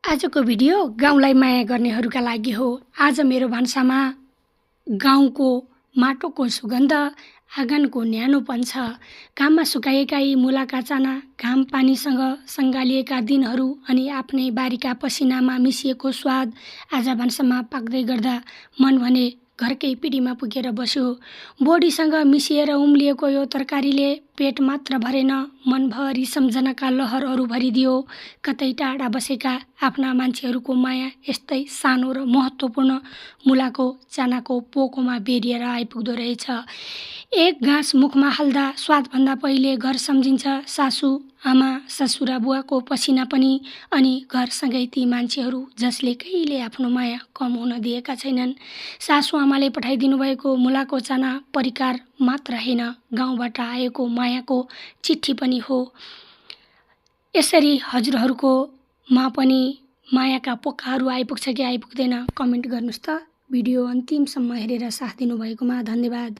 आजको भिडियो गाउँलाई माया गर्नेहरूका लागि हो। आज मेरो भान्सामा गाउँको माटोको सुगन्ध, आँगनको न्यानोपन छ। घाममा सुकाएका यी मुलाका चाना, घाम पानीसँग सँगालिएका दिनहरू अनि आफ्नै बारीका पसिनामा मिसिएको स्वाद आज भान्सामा पाक्दै गर्दा मन भने घरकै पिँढीमा पुगेर बस्यो। बोडीसँग मिसिएर उम्लिएको यो तरकारीले पेट मात्र भरेन, मनभरि सम्झनाका लहरहरू भरिदियो। कतै टाढा बसेका आफ्ना मान्छेहरूको माया यस्तै सानो र महत्त्वपूर्ण मुलाको चानाको पोकोमा बेरिएर आइपुग्दो रहेछ। एक घाँस मुखमा हाल्दा स्वादभन्दा पहिले घर सम्झिन्छ। सासू आमा ससुरा बुवाको पसिना पनि, अनि घरसँगै ती मान्छेहरू जसले कहिले आफ्नो माया कम हुन दिएका छैनन्। सासू आमाले पठाइदिनु भएको मुलाको चाना परिकार मात्र होइन, गाउँबाट आएको मायाको चिठी पनि हो। यसरी हजुरहरूको मा पनि मायाका पोकाहरू आइपुग्छ कि आइपुग्दैन कमेन्ट गर्नुहोस् त। भिडियो अन्तिमसम्म हेरेर साथ दिनुभएकोमा धन्यवाद।